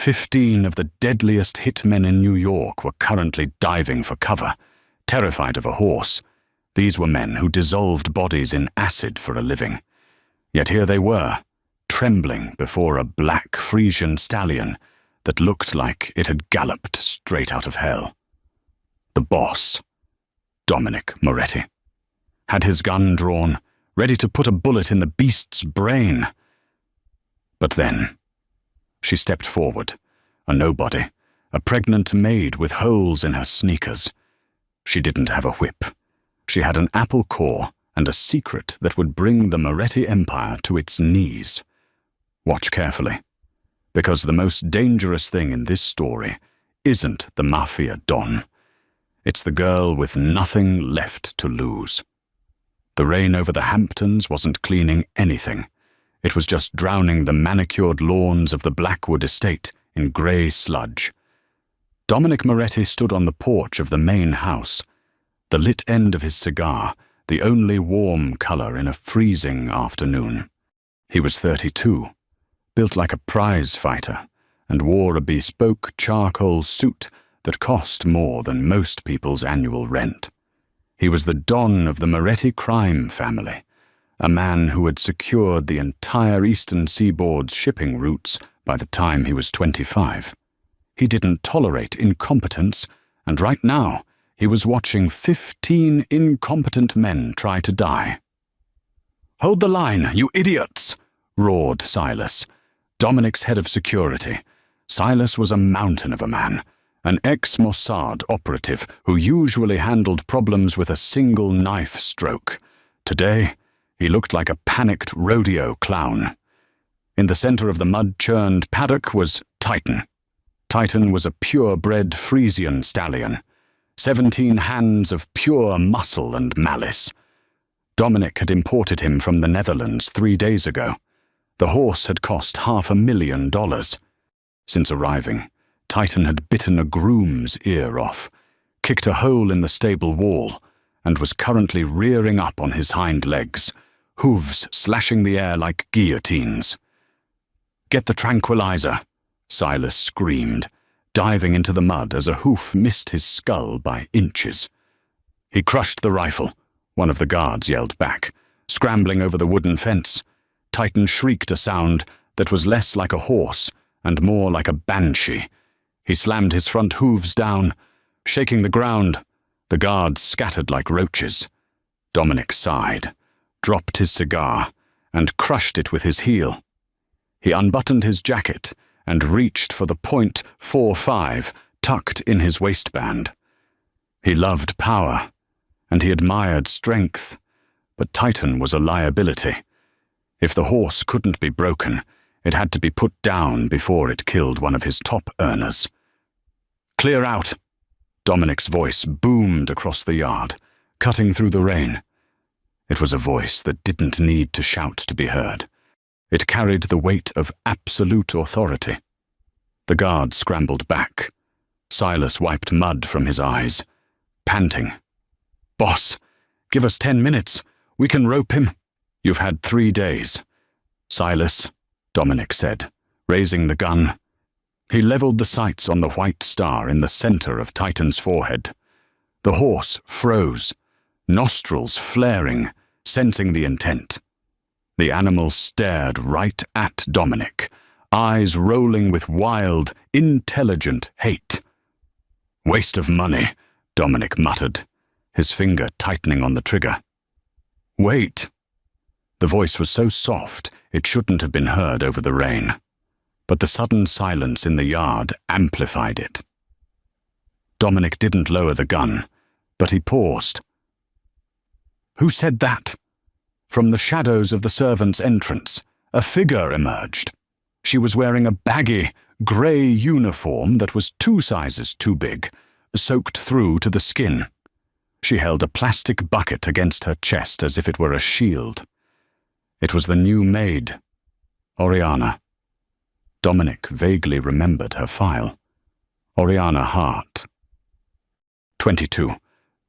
15 of the deadliest hitmen in New York were currently diving for cover, terrified of a horse. These were men who dissolved bodies in acid for a living. Yet here they were, trembling before a black Frisian stallion that looked like it had galloped straight out of hell. The boss, Dominic Moretti, had his gun drawn, ready to put a bullet in the beast's brain. But then, she stepped forward, a nobody, a pregnant maid with holes in her sneakers. She didn't have a whip. She had an apple core and a secret that would bring the Moretti empire to its knees. Watch carefully, because the most dangerous thing in this story isn't the Mafia Don. It's the girl with nothing left to lose. The rain over the Hamptons wasn't cleaning anything. It was just drowning the manicured lawns of the Blackwood estate in grey sludge. Dominic Moretti stood on the porch of the main house, the lit end of his cigar, the only warm colour in a freezing afternoon. He was 32, built like a prize fighter, and wore a bespoke charcoal suit that cost more than most people's annual rent. He was the Don of the Moretti crime family, a man who had secured the entire eastern seaboard's shipping routes by the time he was 25. He didn't tolerate incompetence, and right now he was watching 15 incompetent men try to die. "Hold the line, you idiots!" roared Silas, Dominic's head of security. Silas was a mountain of a man, an ex-Mossad operative who usually handled problems with a single knife stroke. Today, he looked like a panicked rodeo clown. In the center of the mud-churned paddock was Titan. Titan was a purebred Frisian stallion, 17 hands of pure muscle and malice. Dominic had imported him from the Netherlands 3 days ago. The horse had cost $500,000. Since arriving, Titan had bitten a groom's ear off, kicked a hole in the stable wall, and was currently rearing up on his hind legs, hooves slashing the air like guillotines. "Get the tranquilizer," Silas screamed, diving into the mud as a hoof missed his skull by inches. He crushed the rifle, one of the guards yelled back, scrambling over the wooden fence. Titan shrieked a sound that was less like a horse and more like a banshee. He slammed his front hooves down, shaking the ground. The guards scattered like roaches. Dominic sighed, dropped his cigar, and crushed it with his heel. He unbuttoned his jacket and reached for the .45 tucked in his waistband. He loved power, and he admired strength, but Titan was a liability. If the horse couldn't be broken, it had to be put down before it killed one of his top earners. "Clear out!" Dominic's voice boomed across the yard, cutting through the rain. It was a voice that didn't need to shout to be heard. It carried the weight of absolute authority. The guard scrambled back. Silas wiped mud from his eyes, panting. "Boss, give us 10 minutes. We can rope him." "You've had 3 days." "Silas," Dominic said, raising the gun. He leveled the sights on the white star in the center of Titan's forehead. The horse froze, nostrils flaring, sensing the intent. The animal stared right at Dominic, eyes rolling with wild, intelligent hate. "Waste of money," Dominic muttered, his finger tightening on the trigger. "Wait." The voice was so soft it shouldn't have been heard over the rain, but the sudden silence in the yard amplified it. Dominic didn't lower the gun, but he paused. "Who said that?" From the shadows of the servants' entrance, a figure emerged. She was wearing a baggy, grey uniform that was 2 sizes too big, soaked through to the skin. She held a plastic bucket against her chest as if it were a shield. It was the new maid, Oriana. Dominic vaguely remembered her file. Oriana Hart. 22.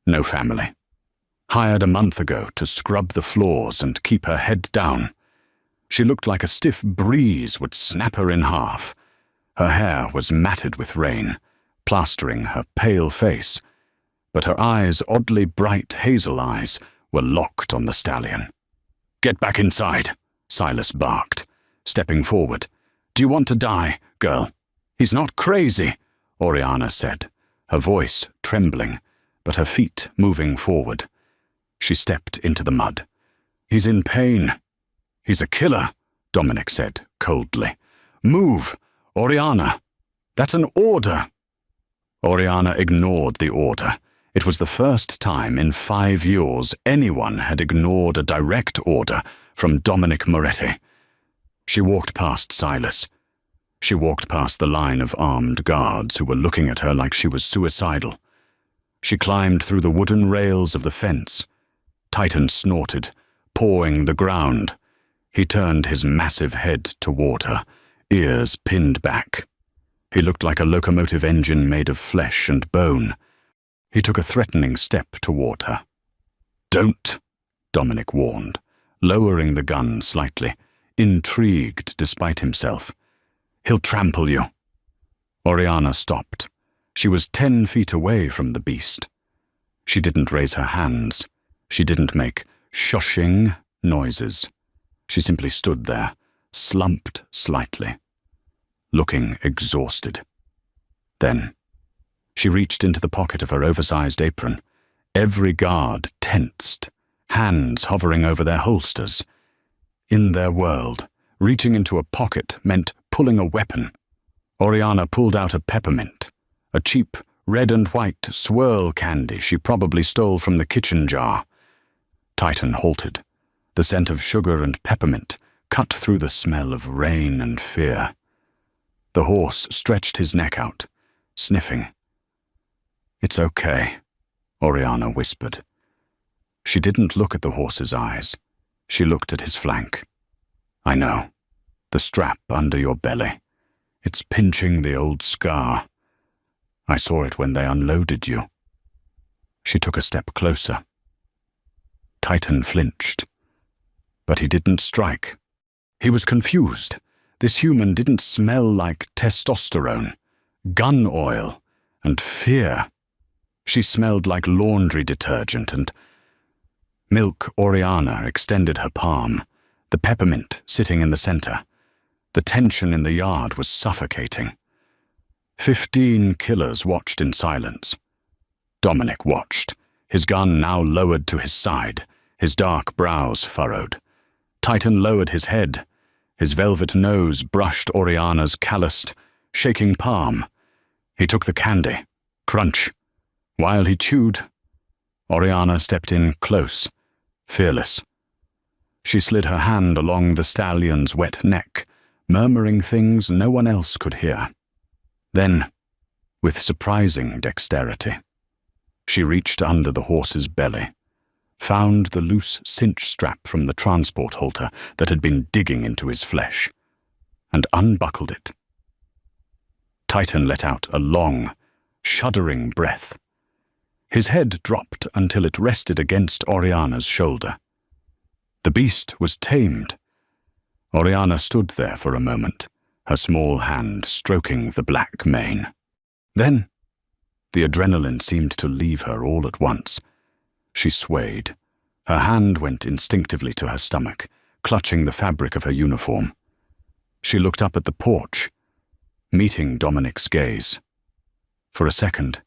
No family. Hired a month ago to scrub the floors and keep her head down. She looked like a stiff breeze would snap her in half. Her hair was matted with rain, plastering her pale face, but her eyes, oddly bright hazel eyes, were locked on the stallion. "Get back inside," Silas barked, stepping forward. "Do you want to die, girl?" "He's not crazy," Oriana said, her voice trembling, but her feet moving forward. She stepped into the mud. "He's in pain." "He's a killer," Dominic said coldly. "Move, Oriana. That's an order." Oriana ignored the order. It was the first time in 5 years anyone had ignored a direct order from Dominic Moretti. She walked past Silas. She walked past the line of armed guards who were looking at her like she was suicidal. She climbed through the wooden rails of the fence. Titan snorted, pawing the ground. He turned his massive head toward her, ears pinned back. He looked like a locomotive engine made of flesh and bone. He took a threatening step toward her. "Don't," Dominic warned, lowering the gun slightly, intrigued despite himself. "He'll trample you." Oriana stopped. She was 10 feet away from the beast. She didn't raise her hands. She didn't make shushing noises. She simply stood there, slumped slightly, looking exhausted. Then she reached into the pocket of her oversized apron. Every guard tensed, hands hovering over their holsters. In their world, reaching into a pocket meant pulling a weapon. Oriana pulled out a peppermint, a cheap red and white swirl candy she probably stole from the kitchen jar. Titan halted. The scent of sugar and peppermint cut through the smell of rain and fear. The horse stretched his neck out, sniffing. "It's okay," Oriana whispered. She didn't look at the horse's eyes. She looked at his flank. "I know. The strap under your belly. It's pinching the old scar. I saw it when they unloaded you." She took a step closer. Titan flinched. But he didn't strike. He was confused. This human didn't smell like testosterone, gun oil, and fear. She smelled like laundry detergent and milk. Oriana extended her palm, the peppermint sitting in the center. The tension in the yard was suffocating. 15 killers watched in silence. Dominic watched, his gun now lowered to his side, his dark brows furrowed. Titan lowered his head. His velvet nose brushed Oriana's calloused, shaking palm. He took the candy. Crunch. While he chewed, Oriana stepped in close, fearless. She slid her hand along the stallion's wet neck, murmuring things no one else could hear. Then, with surprising dexterity, she reached under the horse's belly, found the loose cinch strap from the transport halter that had been digging into his flesh, and unbuckled it. Titan let out a long, shuddering breath. His head dropped until it rested against Oriana's shoulder. The beast was tamed. Oriana stood there for a moment, her small hand stroking the black mane. Then, the adrenaline seemed to leave her all at once. She swayed. Her hand went instinctively to her stomach, clutching the fabric of her uniform. She looked up at the porch, meeting Dominic's gaze. For a second,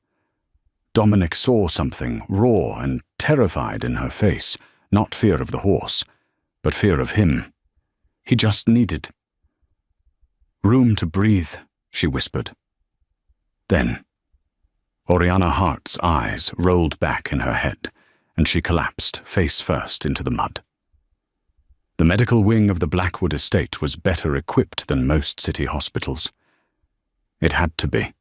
Dominic saw something raw and terrified in her face, not fear of the horse, but fear of him. He just needed room to breathe, she whispered. Then, Oriana Hart's eyes rolled back in her head, and she collapsed face first into the mud. The medical wing of the Blackwood estate was better equipped than most city hospitals. It had to be.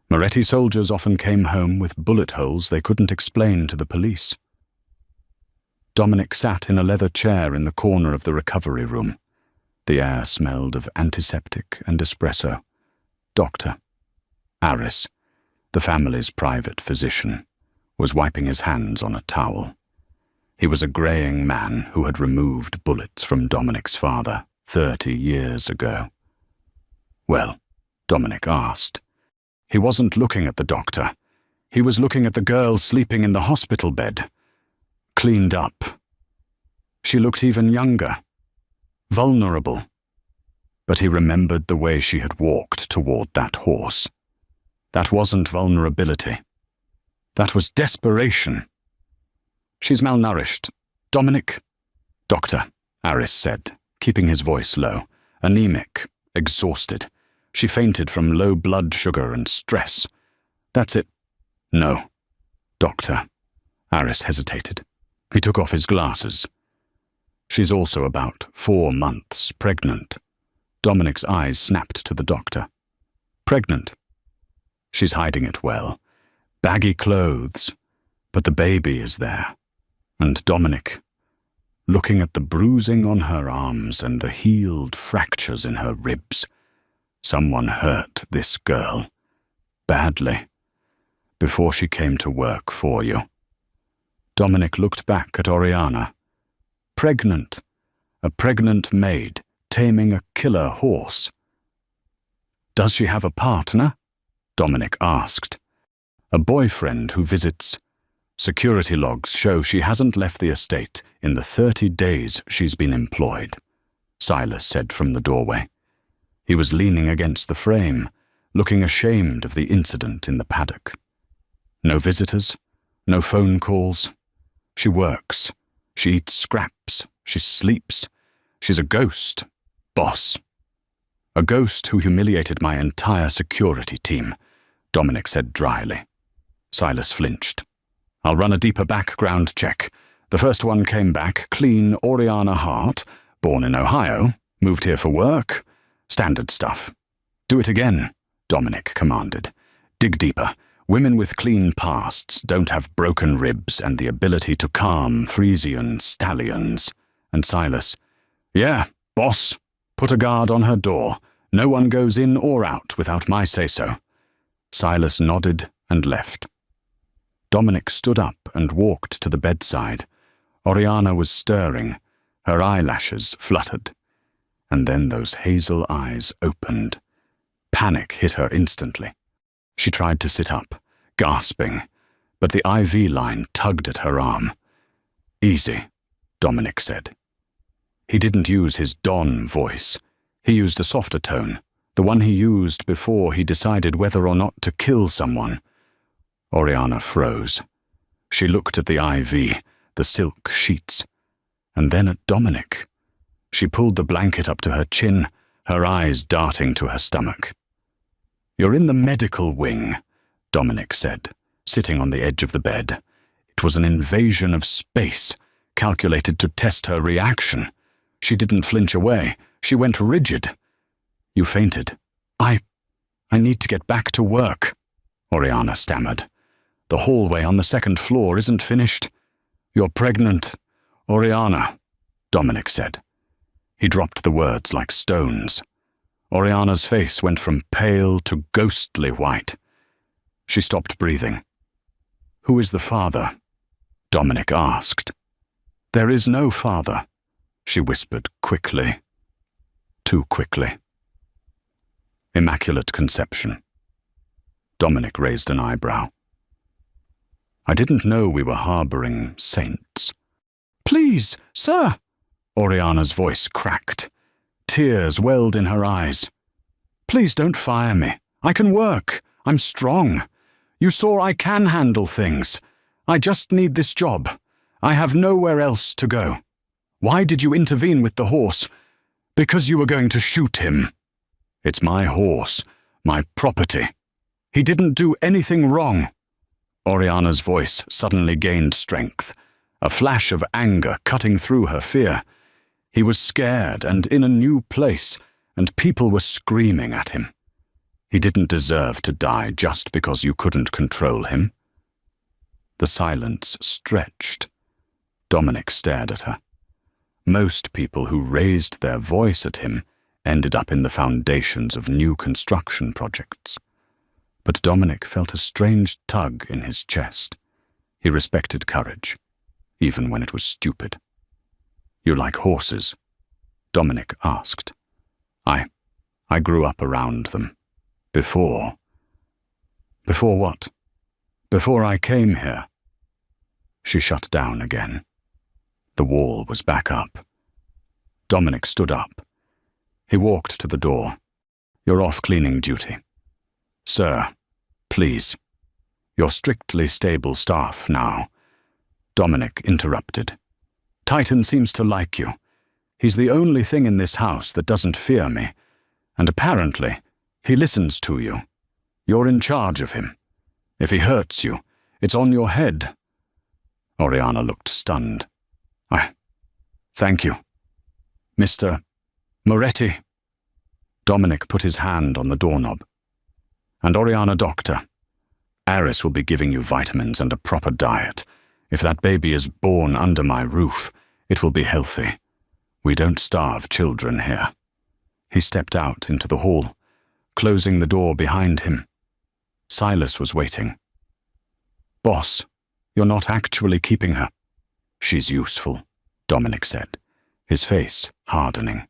Moretti soldiers often came home with bullet holes they couldn't explain to the police. Dominic sat in a leather chair in the corner of the recovery room. The air smelled of antiseptic and espresso. Dr. Aris, the family's private physician, was wiping his hands on a towel. He was a greying man who had removed bullets from Dominic's father 30 years ago. "Well," Dominic asked. He wasn't looking at the doctor. He was looking at the girl sleeping in the hospital bed. Cleaned up. She looked even younger. Vulnerable. But he remembered the way she had walked toward that horse. That wasn't vulnerability. That was desperation. She's malnourished. Dominic? Doctor, Aris said, keeping his voice low. Anemic. Exhausted. She fainted from low blood sugar and stress. That's it. No. Doctor. Aris hesitated. He took off his glasses. She's also about 4 months pregnant. Dominic's eyes snapped to the doctor. Pregnant. She's hiding it well. Baggy clothes. But the baby is there. And Dominic, looking at the bruising on her arms and the healed fractures in her ribs, someone hurt this girl. Badly. Before she came to work for you. Dominic looked back at Oriana. Pregnant. A pregnant maid, taming a killer horse. Does she have a partner? Dominic asked. A boyfriend who visits. Security logs show she hasn't left the estate in the 30 days she's been employed, Silas said from the doorway. He was leaning against the frame, looking ashamed of the incident in the paddock. No visitors, no phone calls. She works. She eats scraps. She sleeps. She's a ghost. Boss. A ghost who humiliated my entire security team, Dominic said dryly. Silas flinched. I'll run a deeper background check. The first one came back clean Oriana Hart, born in Ohio, moved here for work. Standard stuff. Do it again, Dominic commanded. Dig deeper. Women with clean pasts don't have broken ribs and the ability to calm Frisian stallions. And Silas, yeah, boss. Put a guard on her door. No one goes in or out without my say-so. Silas nodded and left. Dominic stood up and walked to the bedside. Oriana was stirring. Her eyelashes fluttered. And then those hazel eyes opened. Panic hit her instantly. She tried to sit up, gasping, but the IV line tugged at her arm. Easy, Dominic said. He didn't use his Don voice. He used a softer tone, the one he used before he decided whether or not to kill someone. Oriana froze. She looked at the IV, the silk sheets, and then at Dominic. She pulled the blanket up to her chin, her eyes darting to her stomach. You're in the medical wing, Dominic said, sitting on the edge of the bed. It was an invasion of space, calculated to test her reaction. She didn't flinch away. She went rigid. You fainted. I need to get back to work, Oriana stammered. The hallway on the 2nd floor isn't finished. You're pregnant, Oriana, Dominic said. He dropped the words like stones. Oriana's face went from pale to ghostly white. She stopped breathing. Who is the father? Dominic asked. There is no father, she whispered quickly. Too quickly. Immaculate Conception. Dominic raised an eyebrow. I didn't know we were harboring saints. Please, sir! Oriana's voice cracked. Tears welled in her eyes. Please don't fire me. I can work. I'm strong. You saw I can handle things. I just need this job. I have nowhere else to go. Why did you intervene with the horse? Because you were going to shoot him. It's my horse, my property. He didn't do anything wrong. Oriana's voice suddenly gained strength, a flash of anger cutting through her fear. He was scared and in a new place, and people were screaming at him. He didn't deserve to die just because you couldn't control him. The silence stretched. Dominic stared at her. Most people who raised their voice at him ended up in the foundations of new construction projects. But Dominic felt a strange tug in his chest. He respected courage, even when it was stupid. You like horses? Dominic asked. I grew up around them, Before. Before what? Before I came here. She shut down again. The wall was back up. Dominic stood up. He walked to the door. You're off cleaning duty. Sir, please. You're strictly stable staff now. Dominic interrupted. Titan seems to like you. He's the only thing in this house that doesn't fear me, and apparently he listens to you. You're in charge of him. If he hurts you, it's on your head. Oriana looked stunned. Thank you. Mr. Moretti. Dominic put his hand on the doorknob. And Oriana, doctor, Aris will be giving you vitamins and a proper diet. If that baby is born under my roof, it will be healthy. We don't starve children here. He stepped out into the hall, closing the door behind him. Silas was waiting. Boss, you're not actually keeping her. She's useful, Dominic said, his face hardening.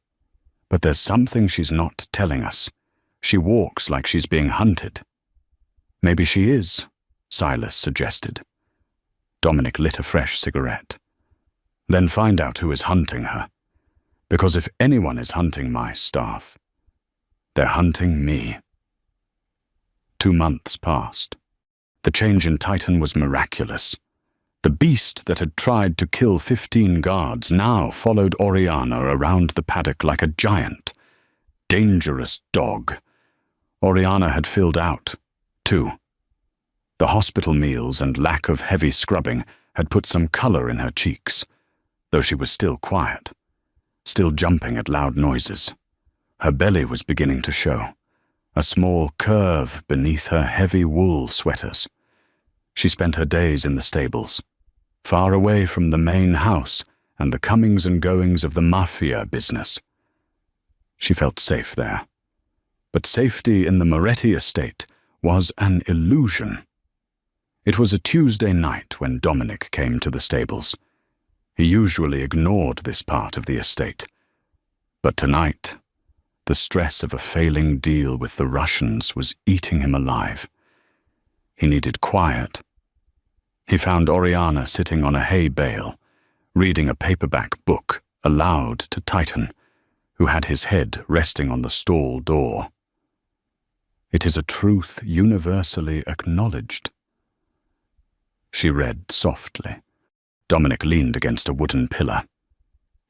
But there's something she's not telling us. She walks like she's being hunted. Maybe she is, Silas suggested. Dominic lit a fresh cigarette. Then find out who is hunting her. Because if anyone is hunting my staff, they're hunting me. 2 months passed. The change in Titan was miraculous. The beast that had tried to kill 15 guards now followed Oriana around the paddock like a giant, dangerous dog. Oriana had filled out, too. The hospital meals and lack of heavy scrubbing had put some color in her cheeks, though she was still quiet, still jumping at loud noises. Her belly was beginning to show, a small curve beneath her heavy wool sweaters. She spent her days in the stables, far away from the main house and the comings and goings of the mafia business. She felt safe there. But safety in the Moretti estate was an illusion. It was a Tuesday night when Dominic came to the stables. He usually ignored this part of the estate. But tonight, the stress of a failing deal with the Russians was eating him alive. He needed quiet. He found Oriana sitting on a hay bale, reading a paperback book aloud to Titan, who had his head resting on the stall door. It is a truth universally acknowledged. She read softly. Dominic leaned against a wooden pillar,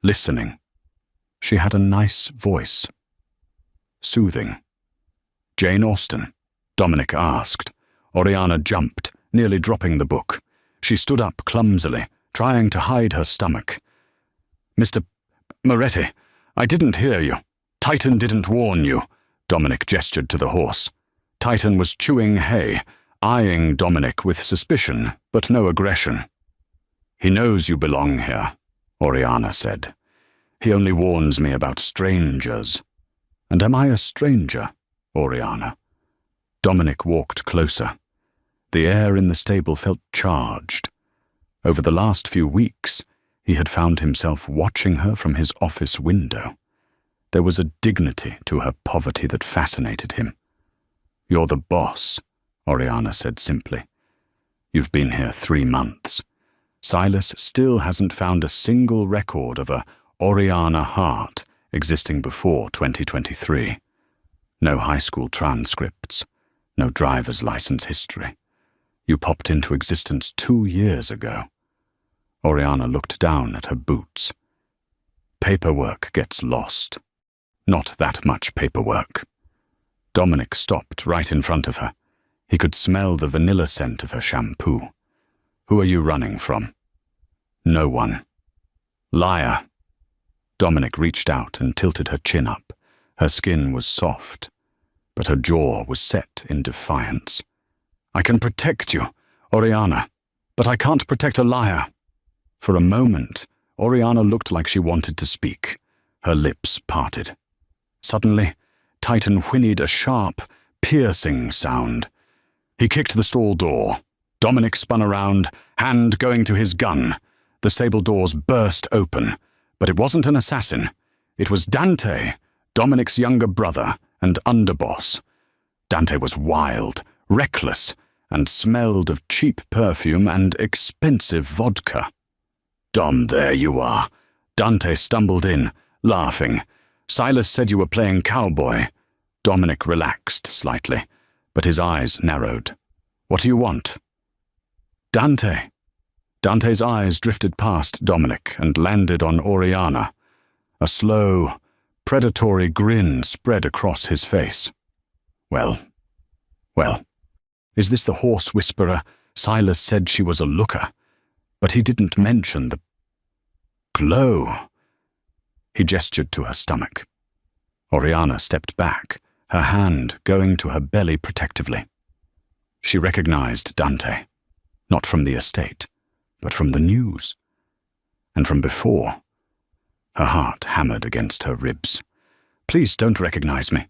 listening. She had a nice voice. Soothing. Jane Austen? Dominic asked. Oriana jumped, nearly dropping the book. She stood up clumsily, trying to hide her stomach. Mr. Moretti, I didn't hear you. Titan didn't warn you. Dominic gestured to the horse. Titan was chewing hay, eyeing Dominic with suspicion, but no aggression. He knows you belong here, Oriana said. He only warns me about strangers. And am I a stranger, Oriana? Dominic walked closer. The air in the stable felt charged. Over the last few weeks, he had found himself watching her from his office window. There was a dignity to her poverty that fascinated him. You're the boss, Oriana said simply. You've been here 3 months. Silas still hasn't found a single record of a Oriana Hart existing before 2023. No high school transcripts, no driver's license history. You popped into existence 2 years ago. Oriana looked down at her boots. Paperwork gets lost. Not that much paperwork. Dominic stopped right in front of her. He could smell the vanilla scent of her shampoo. Who are you running from? No one. Liar. Dominic reached out and tilted her chin up. Her skin was soft, but her jaw was set in defiance. I can protect you, Oriana, but I can't protect a liar. For a moment, Oriana looked like she wanted to speak. Her lips parted. Suddenly, Titan whinnied a sharp, piercing sound. He kicked the stall door. Dominic spun around, hand going to his gun. The stable doors burst open, but it wasn't an assassin. It was Dante, Dominic's younger brother and underboss. Dante was wild, reckless, and smelled of cheap perfume and expensive vodka. "Dom, there you are." Dante stumbled in, laughing. "Silas said you were playing cowboy." Dominic relaxed slightly, but his eyes narrowed. "What do you want?" "Dante." Dante's eyes drifted past Dominic and landed on Oriana. A slow, predatory grin spread across his face. Well, is this the horse whisperer? Silas said she was a looker, but he didn't mention the glow. He gestured to her stomach. Oriana stepped back, her hand going to her belly protectively. She recognized Dante, not from the estate, but from the news, and from before. Her heart hammered against her ribs. "Please don't recognize me."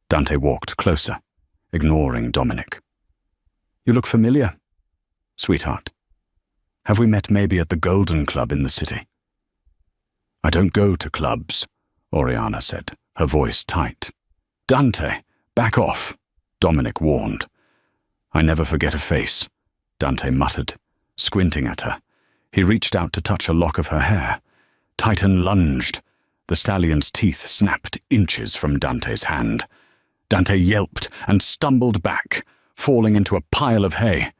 Dante walked closer, ignoring Dominic. "You look familiar, sweetheart. Have we met maybe at the Golden Club in the city?" "I don't go to clubs," Oriana said, her voice tight. "Dante, back off," Dominic warned. "I never forget a face," Dante muttered, squinting at her. He reached out to touch a lock of her hair. Titan lunged. The stallion's teeth snapped inches from Dante's hand. Dante yelped and stumbled back, falling into a pile of hay.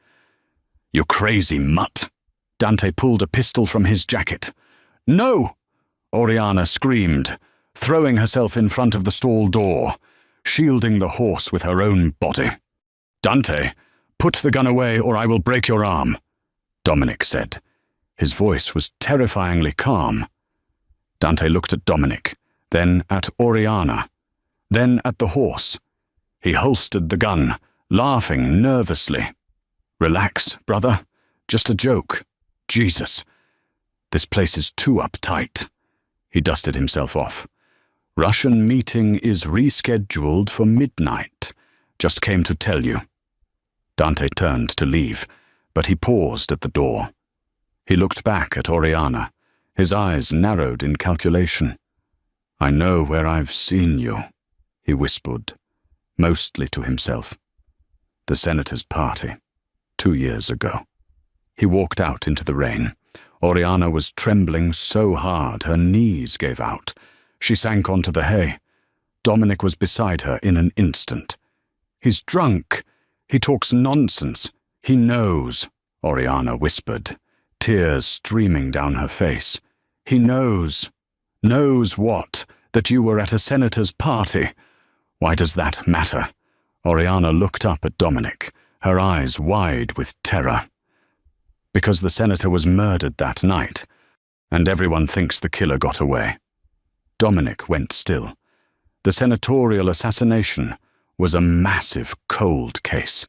"You crazy mutt!" Dante pulled a pistol from his jacket. "No!" Oriana screamed, throwing herself in front of the stall door, shielding the horse with her own body. "Dante, put the gun away or I will break your arm," Dominic said. His voice was terrifyingly calm. Dante looked at Dominic, then at Oriana, then at the horse. He holstered the gun, laughing nervously. "Relax, brother. Just a joke. Jesus. This place is too uptight." He dusted himself off. "Russian meeting is rescheduled for midnight. Just came to tell you." Dante turned to leave, but he paused at the door. He looked back at Oriana, his eyes narrowed in calculation. "I know where I've seen you," he whispered, mostly to himself. "The senator's party, 2 years ago." He walked out into the rain. Oriana was trembling so hard her knees gave out. She sank onto the hay. Dominic was beside her in an instant. "He's drunk. He talks nonsense. He knows," Oriana whispered, tears streaming down her face. "He knows." "Knows what? That you were at a senator's party? Why does that matter?" Oriana looked up at Dominic, her eyes wide with terror. "Because the senator was murdered that night, and everyone thinks the killer got away." Dominic went still. The senatorial assassination was a massive, cold case.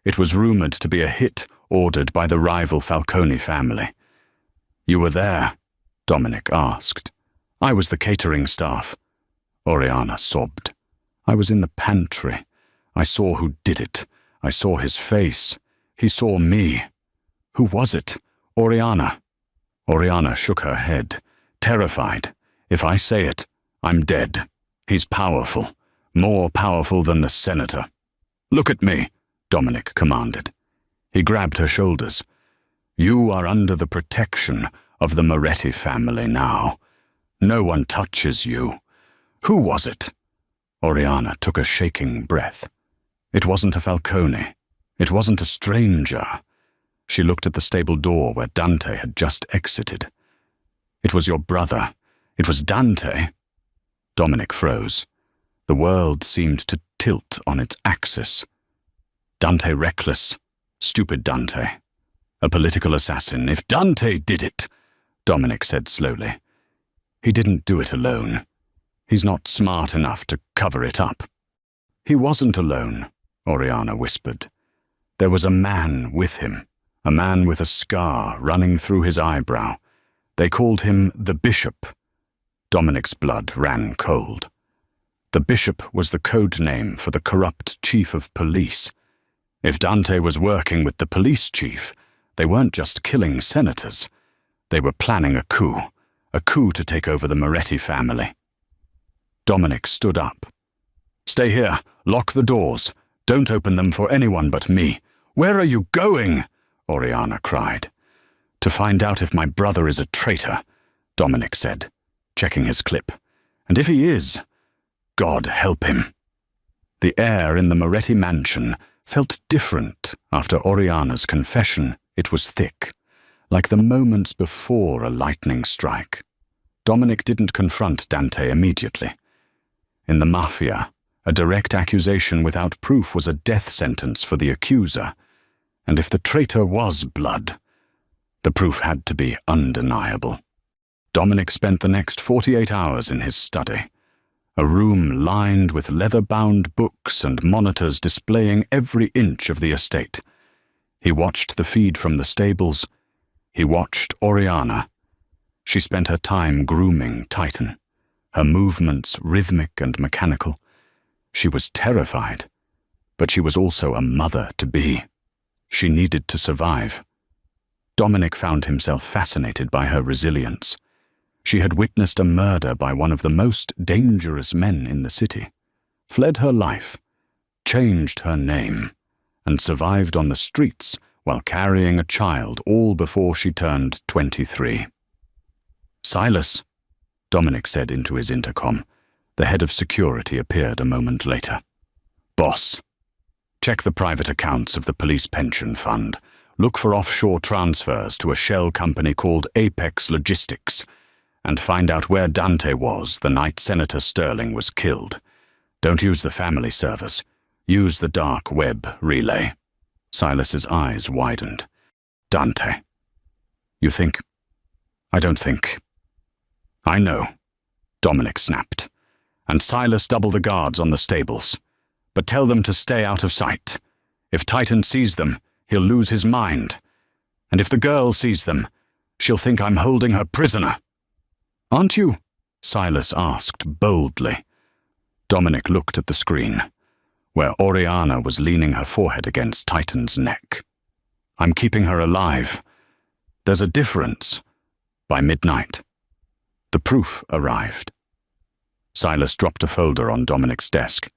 It was rumored to be a hit ordered by the rival Falcone family. "You were there?" Dominic asked. "I was the catering staff." Oriana sobbed. "I was in the pantry. I saw who did it. I saw his face. He saw me." "Who was it?" "Oriana." Oriana shook her head, terrified. "If I say it, I'm dead. He's powerful, more powerful than the senator." "Look at me," Dominic commanded. He grabbed her shoulders. "You are under the protection of the Moretti family now. No one touches you. Who was it?" Oriana took a shaking breath. "It wasn't a Falcone. It wasn't a stranger." She looked at the stable door where Dante had just exited. "It was your brother. It was Dante." Dominic froze. The world seemed to tilt on its axis. Dante reckless. Stupid Dante. A political assassin. "If Dante did it," Dominic said slowly. "He didn't do it alone. He's not smart enough to cover it up." "He wasn't alone," Oriana whispered. "There was a man with him. A man with a scar running through his eyebrow. They called him the Bishop." Dominic's blood ran cold. The Bishop was the code name for the corrupt chief of police. If Dante was working with the police chief, they weren't just killing senators. They were planning a coup to take over the Moretti family. Dominic stood up. Stay here. Lock the doors. Don't open them for anyone but me. Where are you going? Oriana cried. To find out if my brother is a traitor, Dominic said, checking his clip. And if he is, God help him. The air in the Moretti mansion felt different after Oriana's confession. It was thick, like the moments before a lightning strike. Dominic didn't confront Dante immediately. In the Mafia, a direct accusation without proof was a death sentence for the accuser, and if the traitor was blood, the proof had to be undeniable. Dominic spent the next 48 hours in his study, a room lined with leather-bound books and monitors displaying every inch of the estate. He watched the feed from the stables. He watched Oriana. She spent her time grooming Titan, her movements rhythmic and mechanical. She was terrified, but she was also a mother-to-be. She needed to survive. Dominic found himself fascinated by her resilience. She had witnessed a murder by one of the most dangerous men in the city, fled her life, changed her name, and survived on the streets while carrying a child all before she turned 23. Silas, Dominic said into his intercom. The head of security appeared a moment later. Boss, check the private accounts of the police pension fund. Look for offshore transfers to a shell company called Apex Logistics, and find out where Dante was the night Senator Sterling was killed. Don't use the family servers. Use the dark web relay. Silas's eyes widened. Dante. You think? I don't think. I know, Dominic snapped. And Silas double the guards on the stables. But tell them to stay out of sight. If Titan sees them, he'll lose his mind. And if the girl sees them, she'll think I'm holding her prisoner. Aren't you? Silas asked boldly. Dominic looked at the screen, where Oriana was leaning her forehead against Titan's neck. I'm keeping her alive. There's a difference. By midnight. The proof arrived. Silas dropped a folder on Dominic's desk.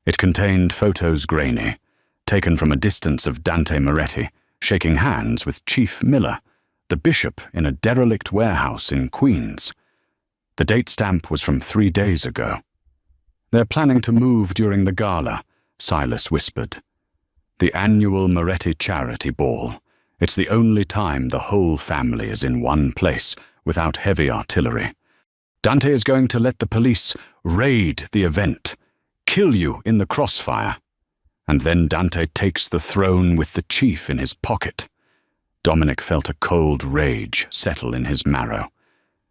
It contained photos grainy, taken from a distance of Dante Moretti, shaking hands with Chief Miller, the bishop in a derelict warehouse in Queens. The date stamp was from 3 days ago. They're planning to move during the gala, Silas whispered. The annual Moretti charity ball. It's the only time the whole family is in one place, without heavy artillery. Dante is going to let the police raid the event, kill you in the crossfire. And then Dante takes the throne with the chief in his pocket. Dominic felt a cold rage settle in his marrow.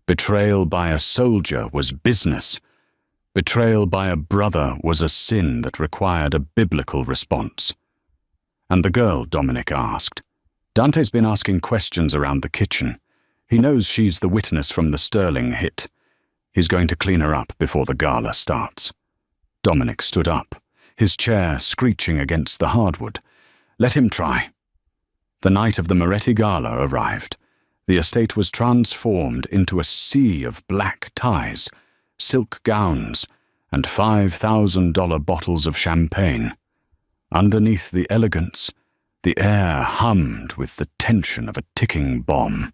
Betrayal by a soldier was business. Betrayal by a brother was a sin that required a biblical response. And the girl, Dominic asked. Dante's been asking questions around the kitchen. He knows she's the witness from the Sterling hit. He's going to clean her up before the gala starts. Dominic stood up, his chair screeching against the hardwood. Let him try. The night of the Moretti Gala arrived. The estate was transformed into a sea of black ties, silk gowns, and $5,000 bottles of champagne. Underneath the elegance, the air hummed with the tension of a ticking bomb.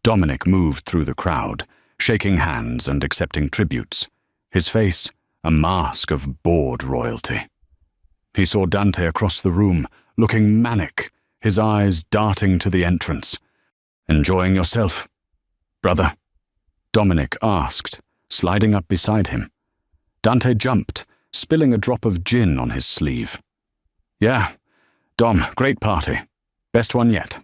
Dominic moved through the crowd, shaking hands and accepting tributes, his face a mask of bored royalty. He saw Dante across the room, looking manic, his eyes darting to the entrance. Enjoying yourself, brother? Dominic asked, sliding up beside him. Dante jumped, spilling a drop of gin on his sleeve. Yeah, Dom, great party. Best one yet.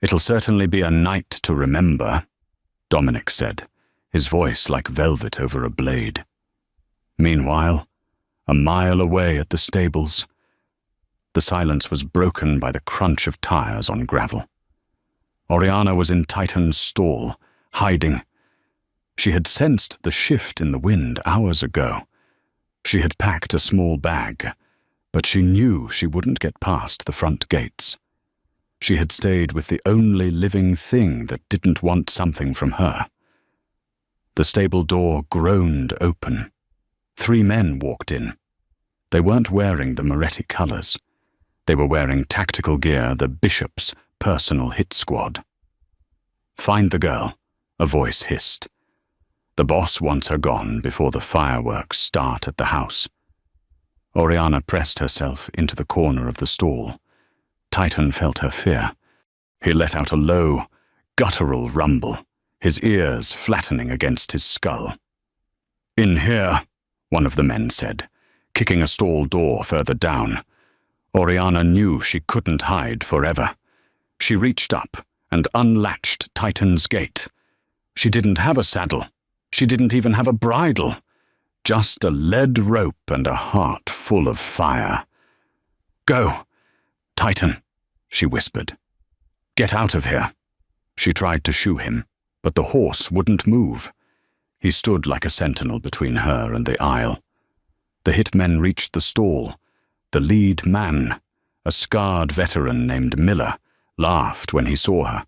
It'll certainly be a night to remember, Dominic said, his voice like velvet over a blade. Meanwhile, a mile away at the stables, the silence was broken by the crunch of tires on gravel. Oriana was in Titan's stall, hiding. She had sensed the shift in the wind hours ago. She had packed a small bag, but she knew she wouldn't get past the front gates. She had stayed with the only living thing that didn't want something from her. The stable door groaned open. 3 men walked in, They weren't wearing the Moretti colors. They were wearing tactical gear, the Bishop's personal hit squad. "Find the girl," a voice hissed. "The boss wants her gone before the fireworks start at the house." Oriana pressed herself into the corner of the stall. Titan felt her fear. He let out a low, guttural rumble, his ears flattening against his skull. "In here," one of the men said, kicking a stall door further down. Oriana knew she couldn't hide forever. She reached up and unlatched Titan's gate. She didn't have a saddle. She didn't even have a bridle. Just a lead rope and a heart full of fire. "Go, Titan," she whispered. "Get out of here." She tried to shoo him, but the horse wouldn't move. He stood like a sentinel between her and the aisle. The hitmen reached the stall. The lead man, a scarred veteran named Miller, laughed when he saw her.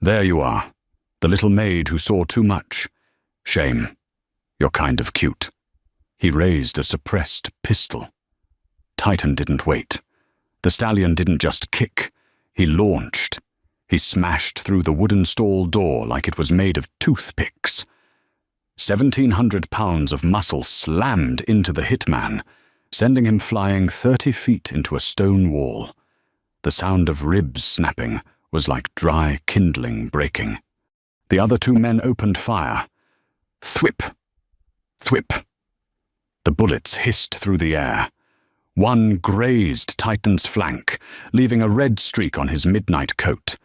"There you are, the little maid who saw too much. Shame. You're kind of cute." He raised a suppressed pistol. Titan didn't wait. The stallion didn't just kick. He launched. He smashed through the wooden stall door like it was made of toothpicks. 1,700 pounds of muscle slammed into the hitman, sending him flying 30 feet into a stone wall. The sound of ribs snapping was like dry kindling breaking. The other two men opened fire. Thwip! Thwip! The bullets hissed through the air. One grazed Titan's flank, leaving a red streak on his midnight coat.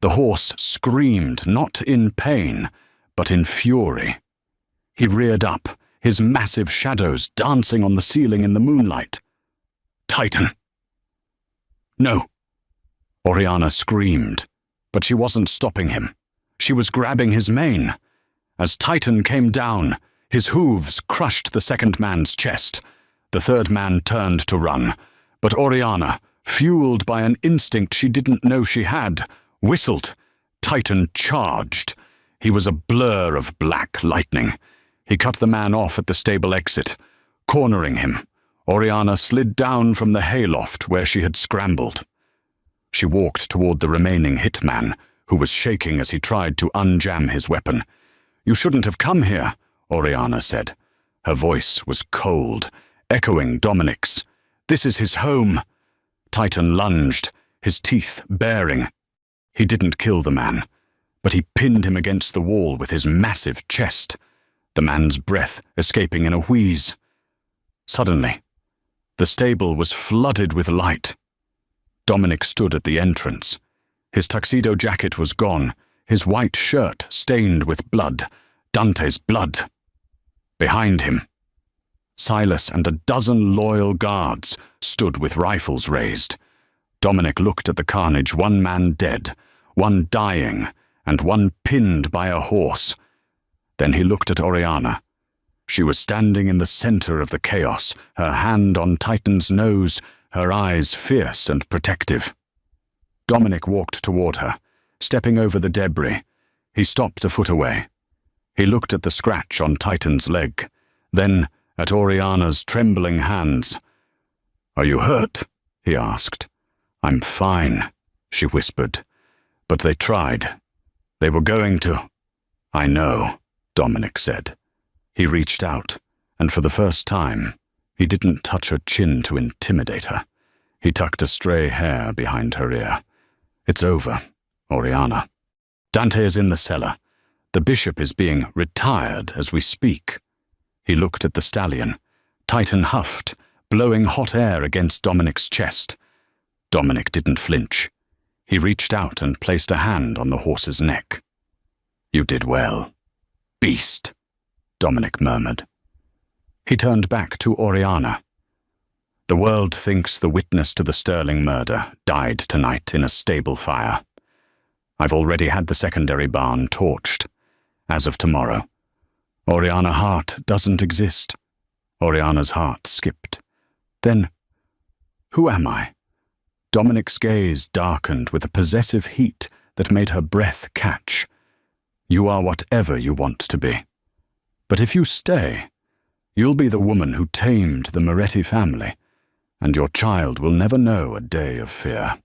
The horse screamed, not in pain, but in fury. He reared up, his massive shadows dancing on the ceiling in the moonlight. "Titan!" "No!" Oriana screamed, but she wasn't stopping him. She was grabbing his mane. As Titan came down, his hooves crushed the second man's chest. The third man turned to run, but Oriana, fueled by an instinct she didn't know she had, whistled. Titan charged. He was a blur of black lightning. He cut the man off at the stable exit. Cornering him, Oriana slid down from the hayloft where she had scrambled. She walked toward the remaining hitman, who was shaking as he tried to unjam his weapon. "You shouldn't have come here," Oriana said. Her voice was cold, echoing Dominic's. "This is his home." Titan lunged, his teeth baring. He didn't kill the man, but he pinned him against the wall with his massive chest, the man's breath escaping in a wheeze. Suddenly, the stable was flooded with light. Dominic stood at the entrance. His tuxedo jacket was gone, his white shirt stained with blood, Dante's blood. Behind him, Silas and a dozen loyal guards stood with rifles raised. Dominic looked at the carnage, one man dead, one dying, and one pinned by a horse. Then he looked at Oriana. She was standing in the center of the chaos, her hand on Titan's nose, her eyes fierce and protective. Dominic walked toward her, stepping over the debris. He stopped a foot away. He looked at the scratch on Titan's leg, then at Oriana's trembling hands. "Are you hurt?" he asked. "I'm fine," she whispered. "But they tried. They were going to—" "I know," Dominic said. He reached out, and for the first time, he didn't touch her chin to intimidate her. He tucked a stray hair behind her ear. "It's over, Oriana. Dante is in the cellar. The bishop is being retired as we speak." He looked at the stallion. Titan huffed, blowing hot air against Dominic's chest. Dominic didn't flinch. He reached out and placed a hand on the horse's neck. "You did well, beast," Dominic murmured. He turned back to Oriana. "The world thinks the witness to the Sterling murder died tonight in a stable fire. I've already had the secondary barn torched. As of tomorrow, Oriana Hart doesn't exist." Oriana's heart skipped. "Then, who am I?" Dominic's gaze darkened with a possessive heat that made her breath catch. "You are whatever you want to be. But if you stay, You'll be the woman who tamed the Moretti family, and your child will never know a day of fear."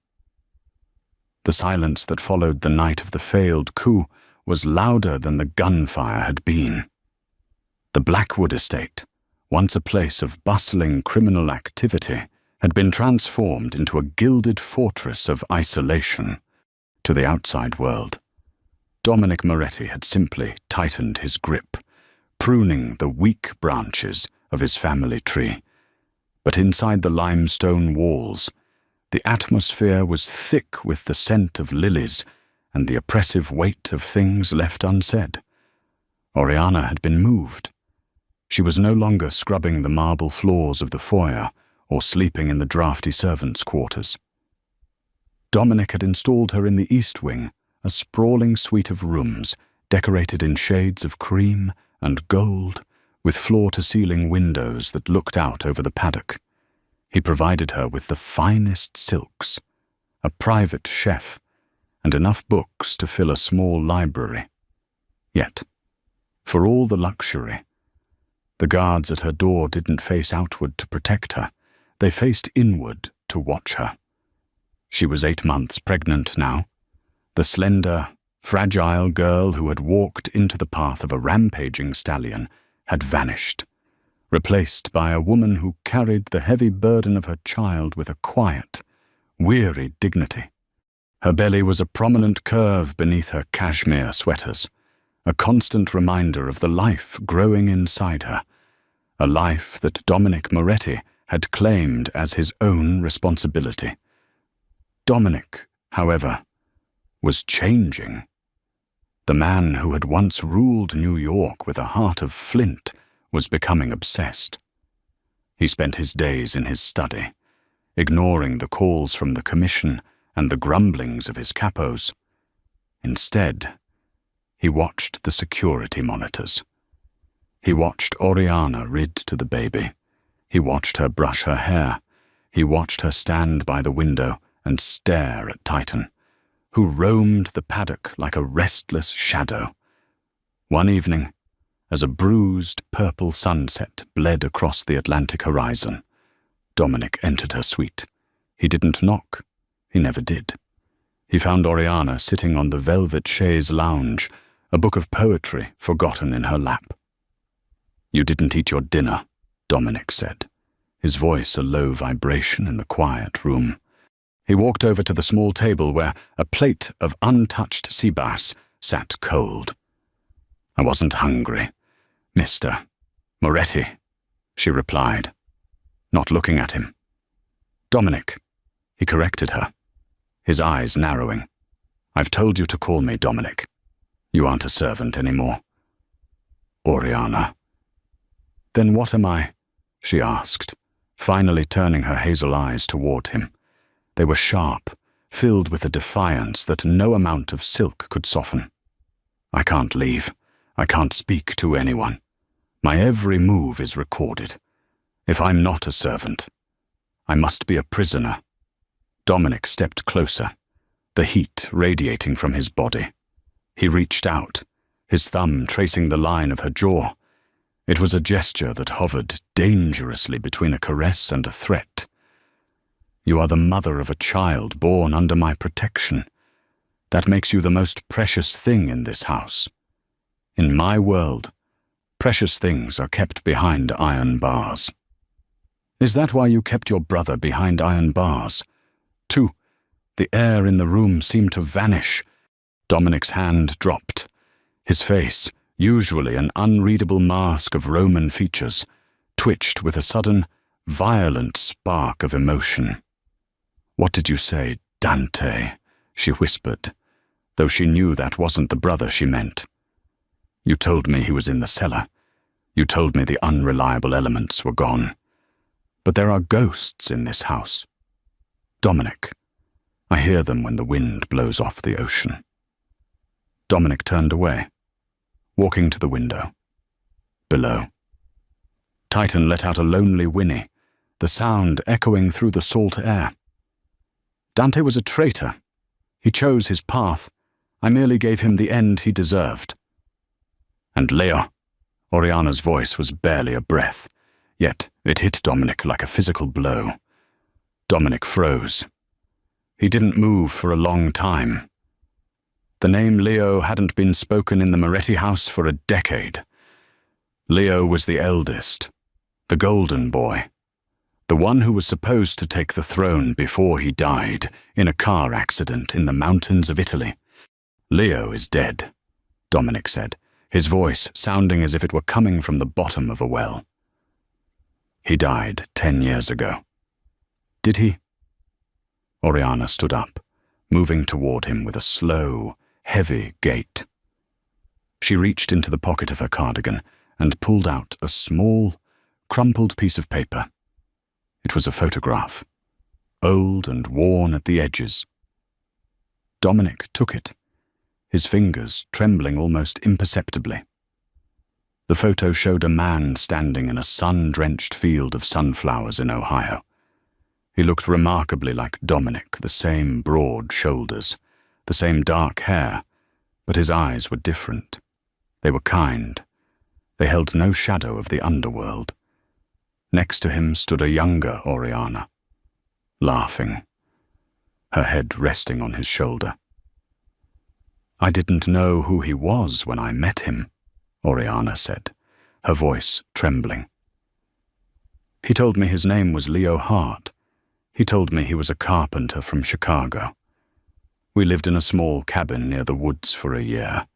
The silence that followed the night of the failed coup was louder than the gunfire had been. The Blackwood estate, once a place of bustling criminal activity, had been transformed into a gilded fortress of isolation. To the outside world, Dominic Moretti had simply tightened his grip, pruning the weak branches of his family tree. But inside the limestone walls, the atmosphere was thick with the scent of lilies and the oppressive weight of things left unsaid. Oriana had been moved. She was no longer scrubbing the marble floors of the foyer or sleeping in the drafty servants' quarters. Dominic had installed her in the East Wing, a sprawling suite of rooms decorated in shades of cream and gold, with floor-to-ceiling windows that looked out over the paddock. He provided her with the finest silks, a private chef, and enough books to fill a small library. Yet, for all the luxury, the guards at her door didn't face outward to protect her. They faced inward to watch her. She was 8 months pregnant now. The slender, fragile girl who had walked into the path of a rampaging stallion had vanished, replaced by a woman who carried the heavy burden of her child with a quiet, weary dignity. Her belly was a prominent curve beneath her cashmere sweaters, a constant reminder of the life growing inside her, a life that Dominic Moretti had claimed as his own responsibility. Dominic, however, was changing. The man who had once ruled New York with a heart of flint was becoming obsessed. He spent his days in his study, ignoring the calls from the commission and the grumblings of his capos. Instead, he watched the security monitors. He watched Oriana rid to the baby. He watched her brush her hair. He watched her stand by the window and stare at Titan, who roamed the paddock like a restless shadow. One evening, as a bruised purple sunset bled across the Atlantic horizon, Dominic entered her suite. He didn't knock. He never did. He found Oriana sitting on the velvet chaise lounge, a book of poetry forgotten in her lap. "You didn't eat your dinner," Dominic said, his voice a low vibration in the quiet room. He walked over to the small table where a plate of untouched sea bass sat cold. "I wasn't hungry, Mr. Moretti," she replied, not looking at him. "Dominic," he corrected her, his eyes narrowing. "I've told you to call me Dominic. You aren't a servant anymore." "Oriana." "Then what am I?" she asked, finally turning her hazel eyes toward him. They were sharp, filled with a defiance that no amount of silk could soften. "I can't leave. I can't speak to anyone. My every move is recorded. If I'm not a servant, I must be a prisoner." Dominic stepped closer, the heat radiating from his body. He reached out, his thumb tracing the line of her jaw. It was a gesture that hovered dangerously between a caress and a threat. "You are the mother of a child born under my protection. That makes you the most precious thing in this house. In my world, precious things are kept behind iron bars." "Is that why you kept your brother behind iron bars?" Too, the air in the room seemed to vanish. Dominic's hand dropped. His face, usually an unreadable mask of Roman features, twitched with a sudden, violent spark of emotion. "What did you say, Dante?" she whispered, though she knew that wasn't the brother she meant. "You told me he was in the cellar. You told me the unreliable elements were gone. But there are ghosts in this house. Dominic, I hear them when the wind blows off the ocean." Dominic turned away, walking to the window. Below, Titan let out a lonely whinny, the sound echoing through the salt air. "Dante was a traitor. He chose his path. I merely gave him the end he deserved." "And Leo, Oriana's voice was barely a breath, yet it hit Dominic like a physical blow. Dominic froze. He didn't move for a long time. The name Leo hadn't been spoken in the Moretti house for a decade. Leo was the eldest, the golden boy, the one who was supposed to take the throne before he died in a car accident in the mountains of Italy. "Leo is dead," Dominic said, his voice sounding as if it were coming from the bottom of a well. "He died 10 years ago." "Did he?" Oriana stood up, moving toward him with a slow, heavy gait. She reached into the pocket of her cardigan and pulled out a small, crumpled piece of paper. It was a photograph, old and worn at the edges. Dominic took it, his fingers trembling almost imperceptibly. The photo showed a man standing in a sun-drenched field of sunflowers in Ohio. He looked remarkably like Dominic, the same broad shoulders, the same dark hair, but his eyes were different. They were kind. They held no shadow of the underworld. Next to him stood a younger Oriana, laughing, her head resting on his shoulder. "I didn't know who he was when I met him," Oriana said, her voice trembling. "He told me his name was Leo Hart. He told me he was a carpenter from Chicago. We lived in a small cabin near the woods for a year.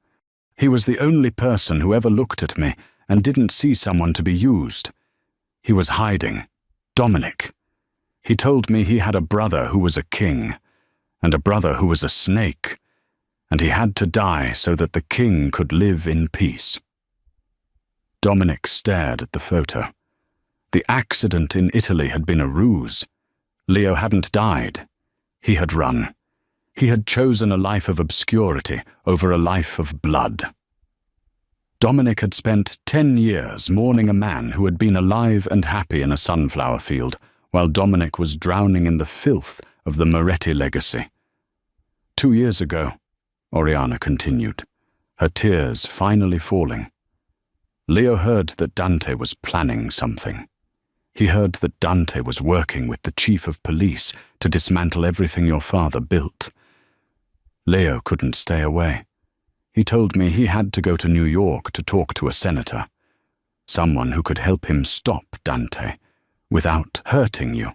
He was the only person who ever looked at me and didn't see someone to be used. He was hiding. Dominic. He told me he had a brother who was a king, and a brother who was a snake, and he had to die so that the king could live in peace." Dominic stared at the photo. The accident in Italy had been a ruse. Leo hadn't died. He had run. He had chosen a life of obscurity over a life of blood. Dominic had spent 10 years mourning a man who had been alive and happy in a sunflower field, while Dominic was drowning in the filth of the Moretti legacy. 2 years ago, Oriana continued, her tears finally falling, Leo heard that Dante was planning something. He heard that Dante was working with the chief of police to dismantle everything your father built. Leo couldn't stay away. He told me he had to go to New York to talk to a senator, someone who could help him stop Dante without hurting you.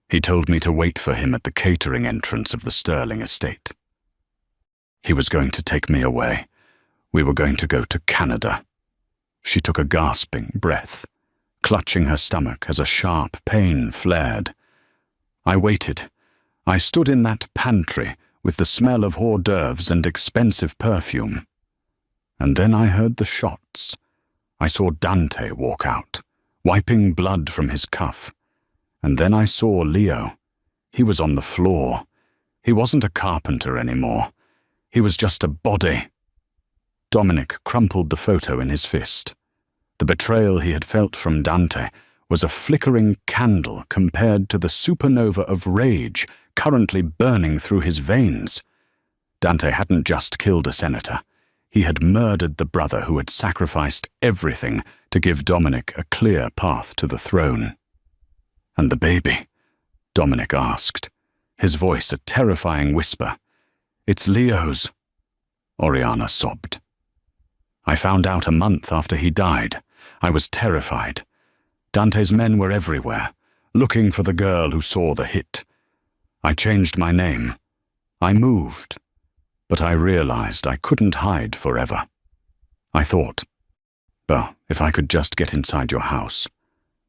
He told me to wait for him at the catering entrance of the Sterling estate. He was going to take me away. We were going to go to Canada. She took a gasping breath, clutching her stomach as a sharp pain flared. I waited. I stood in that pantry with the smell of hors d'oeuvres and expensive perfume. And then I heard the shots. I saw Dante walk out, wiping blood from his cuff. And then I saw Leo. He was on the floor. He wasn't a carpenter anymore. He was just a body. Dominic crumpled the photo in his fist. The betrayal he had felt from Dante was a flickering candle compared to the supernova of rage currently burning through his veins. Dante hadn't just killed a senator. He had murdered the brother who had sacrificed everything to give Dominic a clear path to the throne. "And the baby?" Dominic asked, his voice a terrifying whisper. "It's Leo's," Oriana sobbed. "I found out a month after he died. I was terrified. Dante's men were everywhere, looking for the girl who saw the hit. I changed my name. I moved, but I realized I couldn't hide forever. I thought, well, if I could just get inside your house,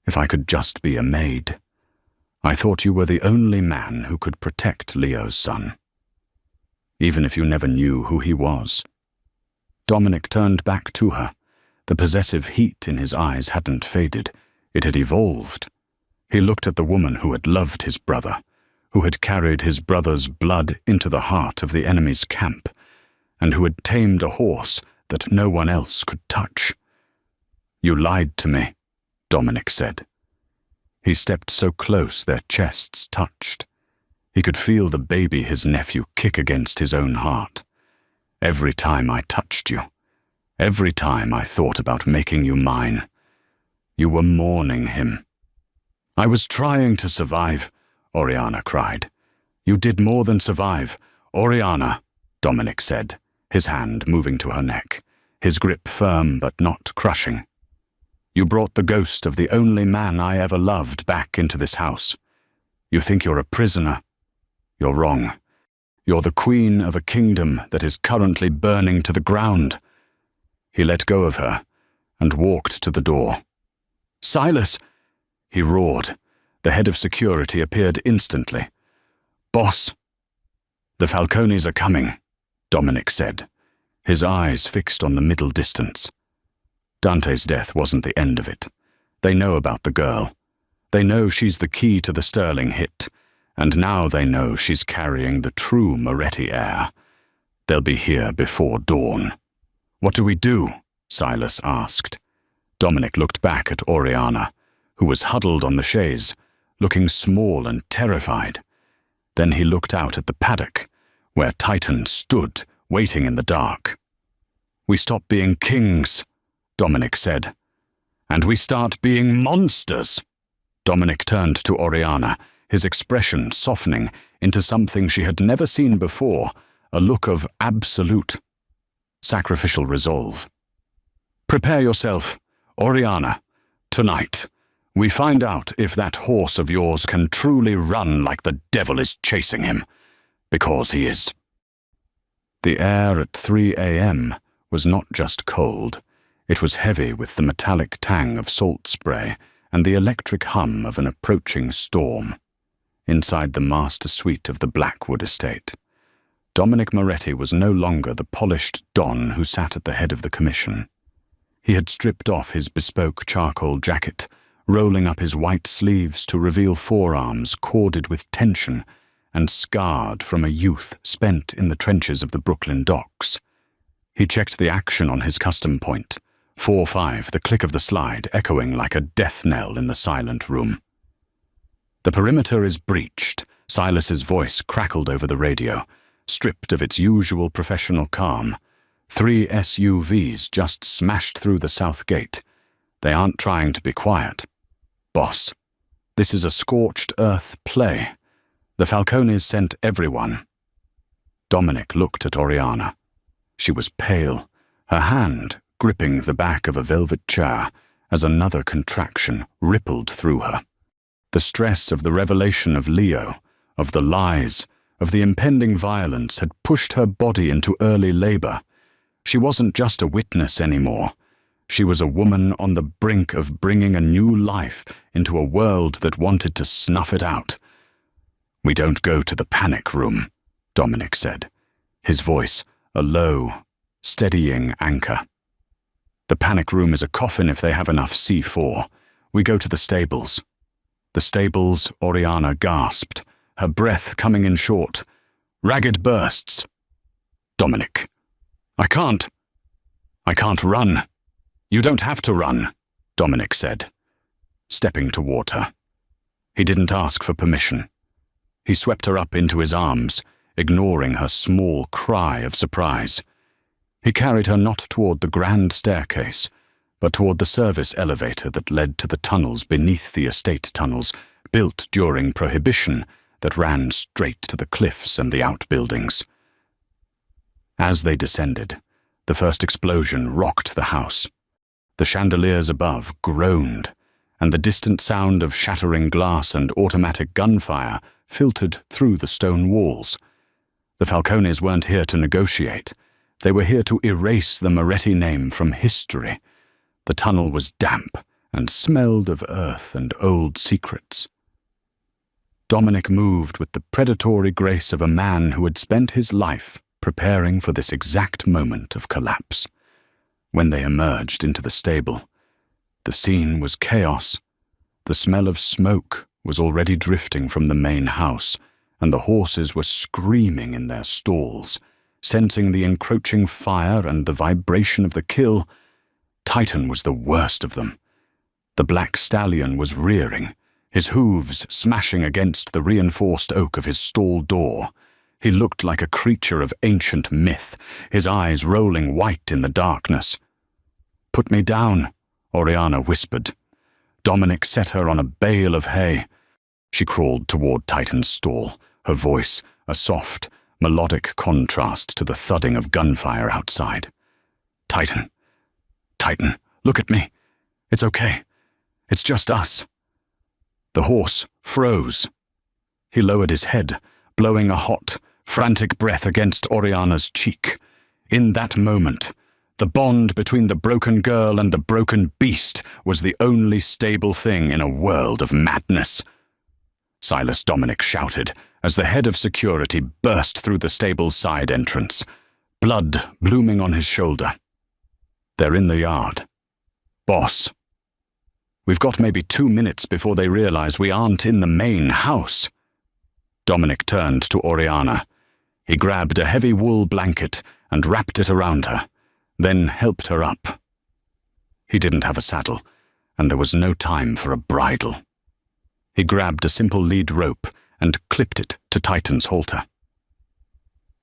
if I could just be a maid. I thought you were the only man who could protect Leo's son, even if you never knew who he was." Dominic turned back to her. The possessive heat in his eyes hadn't faded. It had evolved. He looked at the woman who had loved his brother, who had carried his brother's blood into the heart of the enemy's camp, and who had tamed a horse that no one else could touch. "You lied to me," Dominic said. He stepped so close their chests touched. He could feel the baby his nephew kick against his own heart. "Every time I touched you, Every time I thought about making you mine, you were mourning him." "I was trying to survive," Oriana cried. "You did more than survive, Oriana," Dominic said, his hand moving to her neck, his grip firm but not crushing. "You brought the ghost of the only man I ever loved back into this house. You think you're a prisoner? You're wrong. You're the queen of a kingdom that is currently burning to the ground." He let go of her and walked to the door. "Silas!" he roared. The head of security appeared instantly. "Boss!" "The Falcones are coming," Dominic said, his eyes fixed on the middle distance. Dante's death wasn't the end of it. They know about the girl. They know she's the key to the Sterling hit, and now they know she's carrying the true Moretti heir. They'll be here before dawn. "What do we do?" Silas asked. Dominic looked back at Oriana, who was huddled on the chaise, looking small and terrified. Then he looked out at the paddock, where Titan stood, waiting in the dark. "We stop being kings," Dominic said. "And we start being monsters." Dominic turned to Oriana, his expression softening into something she had never seen before, a look of absolute, sacrificial resolve. "Prepare yourself, Oriana. Tonight, we find out if that horse of yours can truly run like the devil is chasing him, because he is." The air at 3 a.m. was not just cold. It was heavy with the metallic tang of salt spray and the electric hum of an approaching storm. Inside the master suite of the Blackwood estate, Dominic Moretti was no longer the polished Don who sat at the head of the commission. He had stripped off his bespoke charcoal jacket, rolling up his white sleeves to reveal forearms corded with tension and scarred from a youth spent in the trenches of the Brooklyn docks. He checked the action on his custom point, 4-5, the click of the slide echoing like a death knell in the silent room. "The perimeter is breached," Silas's voice crackled over the radio, stripped of its usual professional calm. 3 SUVs just smashed through the south gate. They aren't trying to be quiet. "Boss, this is a scorched earth play. The Falcones sent everyone." Dominic looked at Oriana. She was pale, her hand gripping the back of a velvet chair as another contraction rippled through her. The stress of the revelation of Leo, of the lies, of the impending violence had pushed her body into early labor. She wasn't just a witness anymore. She was a woman on the brink of bringing a new life into a world that wanted to snuff it out. "We don't go to the panic room," Dominic said, his voice a low, steadying anchor. "The panic room is a coffin if they have enough C4. We go to the stables." "The stables," Oriana gasped, her breath coming in short. Ragged bursts. "Dominic, I can't run." "You don't have to run," Dominic said, stepping toward her. He didn't ask for permission. He swept her up into his arms, ignoring her small cry of surprise. He carried her not toward the grand staircase, but toward the service elevator that led to the tunnels beneath the estate tunnels, built during Prohibition, that ran straight to the cliffs and the outbuildings. As they descended, the first explosion rocked the house. The chandeliers above groaned, and the distant sound of shattering glass and automatic gunfire filtered through the stone walls. The Falcones weren't here to negotiate. They were here to erase the Moretti name from history. The tunnel was damp and smelled of earth and old secrets. Dominic moved with the predatory grace of a man who had spent his life preparing for this exact moment of collapse. When they emerged into the stable, the scene was chaos. The smell of smoke was already drifting from the main house, and the horses were screaming in their stalls, sensing the encroaching fire and the vibration of the kill. Titan was the worst of them. The black stallion was rearing, his hooves smashing against the reinforced oak of his stall door. He looked like a creature of ancient myth, his eyes rolling white in the darkness. "Put me down," Oriana whispered. Dominic set her on a bale of hay. She crawled toward Titan's stall, her voice a soft, melodic contrast to the thudding of gunfire outside. "Titan, Titan, look at me. It's okay. It's just us." The horse froze. He lowered his head, blowing a hot, frantic breath against Oriana's cheek. In that moment, the bond between the broken girl and the broken beast was the only stable thing in a world of madness. Silas Dominic shouted as the head of security burst through the stable's side entrance, blood blooming on his shoulder. "They're in the yard. Boss. We've got maybe 2 minutes before they realize we aren't in the main house." Dominic turned to Oriana. He grabbed a heavy wool blanket and wrapped it around her, then helped her up. He didn't have a saddle, and there was no time for a bridle. He grabbed a simple lead rope and clipped it to Titan's halter.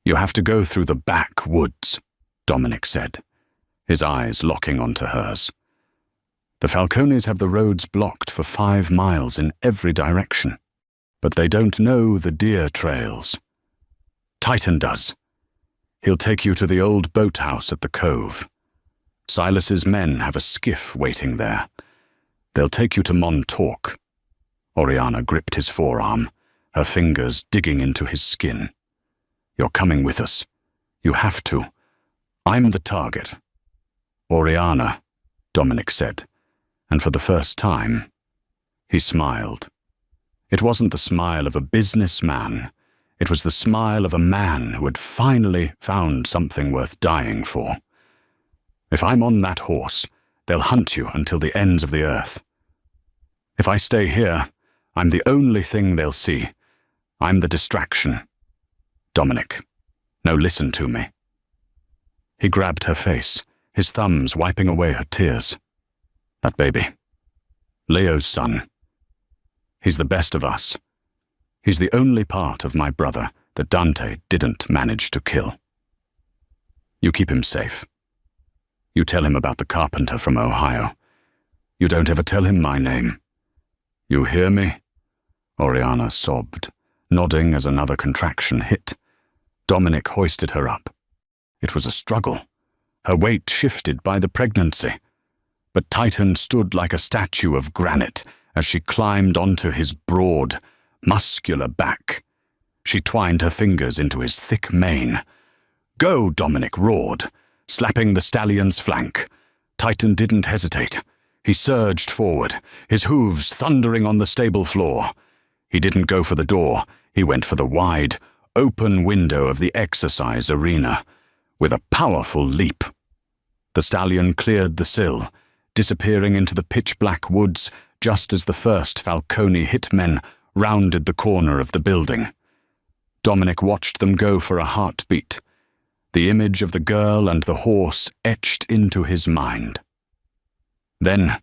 "You have to go through the back woods," Dominic said, his eyes locking onto hers. "The Falcones have the roads blocked for 5 miles in every direction, but they don't know the deer trails. Titan does. He'll take you to the old boathouse at the cove. Silas's men have a skiff waiting there. They'll take you to Montauk." Oriana gripped his forearm, her fingers digging into his skin. "You're coming with us. You have to. I'm the target." "Oriana," Dominic said, and for the first time, he smiled. It wasn't the smile of a businessman. It was the smile of a man who had finally found something worth dying for. "If I'm on that horse, they'll hunt you until the ends of the earth. If I stay here, I'm the only thing they'll see. I'm the distraction. Dominic, now listen to me." He grabbed her face, his thumbs wiping away her tears. "That baby. Leo's son. He's the best of us. He's the only part of my brother that Dante didn't manage to kill. You keep him safe. You tell him about the carpenter from Ohio. You don't ever tell him my name. You hear me?" Oriana sobbed, nodding as another contraction hit. Dominic hoisted her up. It was a struggle. Her weight shifted by the pregnancy. But Titan stood like a statue of granite as she climbed onto his broad, muscular back. She twined her fingers into his thick mane. "Go!" Dominic roared, slapping the stallion's flank. Titan didn't hesitate. He surged forward, his hooves thundering on the stable floor. He didn't go for the door. He went for the wide, open window of the exercise arena. With a powerful leap, the stallion cleared the sill, disappearing into the pitch-black woods just as the first Falcone hitmen rounded the corner of the building. Dominic watched them go for a heartbeat. The image of the girl and the horse etched into his mind. Then,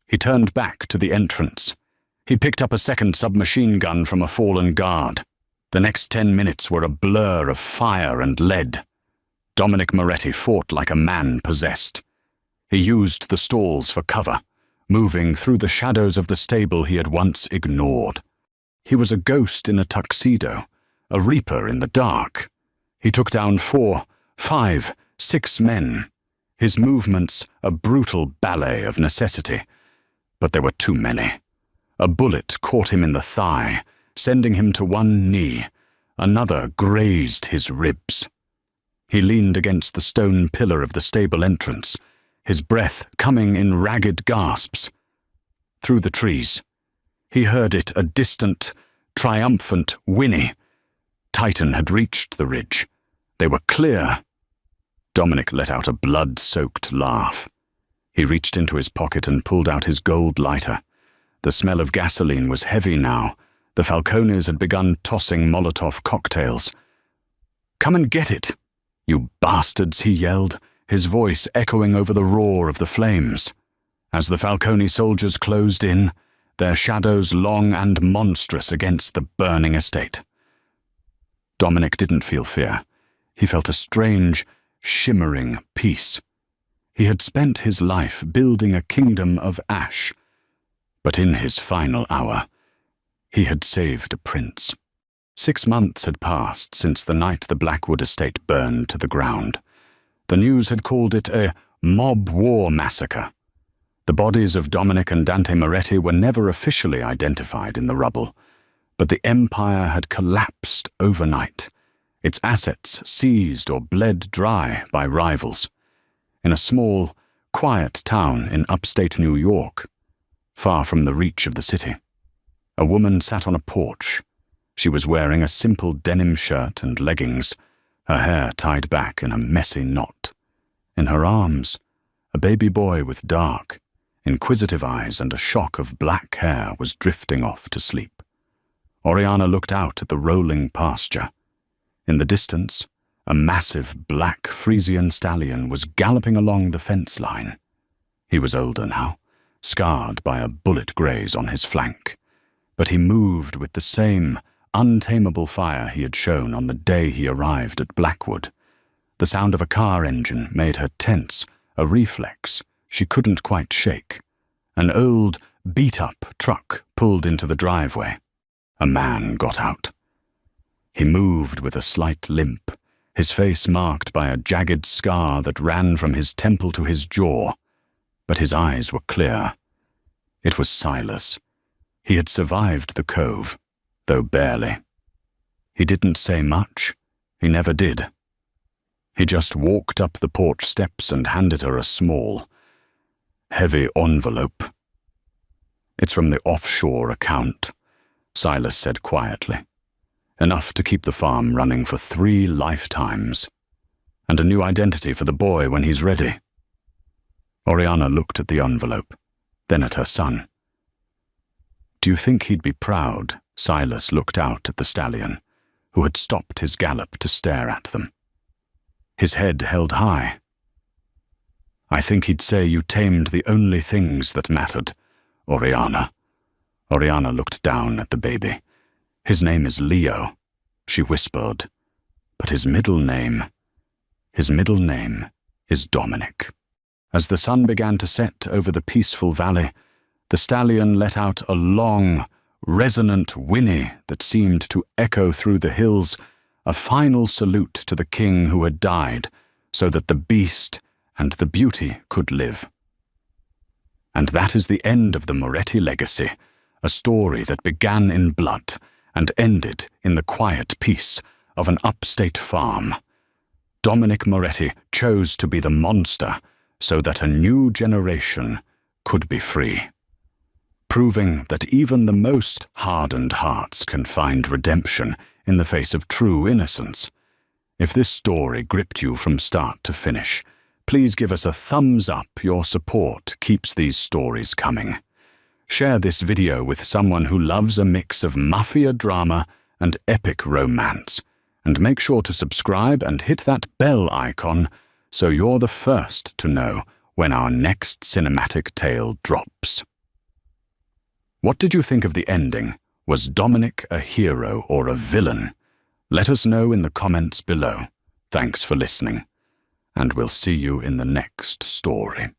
he turned back to the entrance. He picked up a second submachine gun from a fallen guard. The next 10 minutes were a blur of fire and lead. Dominic Moretti fought like a man possessed. He used the stalls for cover, moving through the shadows of the stable he had once ignored. He was a ghost in a tuxedo, a reaper in the dark. He took down 4, 5, 6 men, his movements a brutal ballet of necessity. But there were too many. A bullet caught him in the thigh, sending him to one knee. Another grazed his ribs. He leaned against the stone pillar of the stable entrance, his breath coming in ragged gasps. Through the trees, he heard it, a distant, triumphant whinny. Titan had reached the ridge. They were clear. Dominic let out a blood-soaked laugh. He reached into his pocket and pulled out his gold lighter. The smell of gasoline was heavy now. The Falcones had begun tossing Molotov cocktails. "Come and get it, you bastards," he yelled, his voice echoing over the roar of the flames. As the Falcone soldiers closed in, their shadows long and monstrous against the burning estate. Dominic didn't feel fear. He felt a strange, shimmering peace. He had spent his life building a kingdom of ash, but in his final hour, he had saved a prince. 6 months had passed since the night the Blackwood estate burned to the ground. The news had called it a mob war massacre. The bodies of Dominic and Dante Moretti were never officially identified in the rubble, but the empire had collapsed overnight, its assets seized or bled dry by rivals. In a small, quiet town in upstate New York, far from the reach of the city, a woman sat on a porch. She was wearing a simple denim shirt and leggings, her hair tied back in a messy knot. In her arms, a baby boy with dark, inquisitive eyes and a shock of black hair was drifting off to sleep. Oriana looked out at the rolling pasture. In the distance, a massive black Frisian stallion was galloping along the fence line. He was older now, scarred by a bullet graze on his flank, but he moved with the same untamable fire he had shown on the day he arrived at Blackwood. The sound of a car engine made her tense, a reflex she couldn't quite shake. An old, beat-up truck pulled into the driveway. A man got out. He moved with a slight limp, his face marked by a jagged scar that ran from his temple to his jaw, but his eyes were clear. It was Silas. He had survived the cove, though barely. He didn't say much. He never did. He just walked up the porch steps and handed her a small, heavy envelope. "It's from the offshore account," Silas said quietly. "Enough to keep the farm running for 3 lifetimes. And a new identity for the boy when he's ready." Oriana looked at the envelope, then at her son. "Do you think he'd be proud?" Silas looked out at the stallion, who had stopped his gallop to stare at them. His head held high. "I think he'd say you tamed the only things that mattered, Oriana." Oriana looked down at the baby. "His name is Leo," she whispered, "but his middle name is Dominic." As the sun began to set over the peaceful valley, the stallion let out a long, resonant whinny that seemed to echo through the hills, a final salute to the king who had died so that the beast and the beauty could live. And that is the end of the Moretti legacy, a story that began in blood and ended in the quiet peace of an upstate farm. Dominic Moretti chose to be the monster so that a new generation could be free, proving that even the most hardened hearts can find redemption in the face of true innocence. If this story gripped you from start to finish, please give us a thumbs up. Your support keeps these stories coming. Share this video with someone who loves a mix of mafia drama and epic romance. And make sure to subscribe and hit that bell icon so you're the first to know when our next cinematic tale drops. What did you think of the ending? Was Dominic a hero or a villain? Let us know in the comments below. Thanks for listening, and we'll see you in the next story.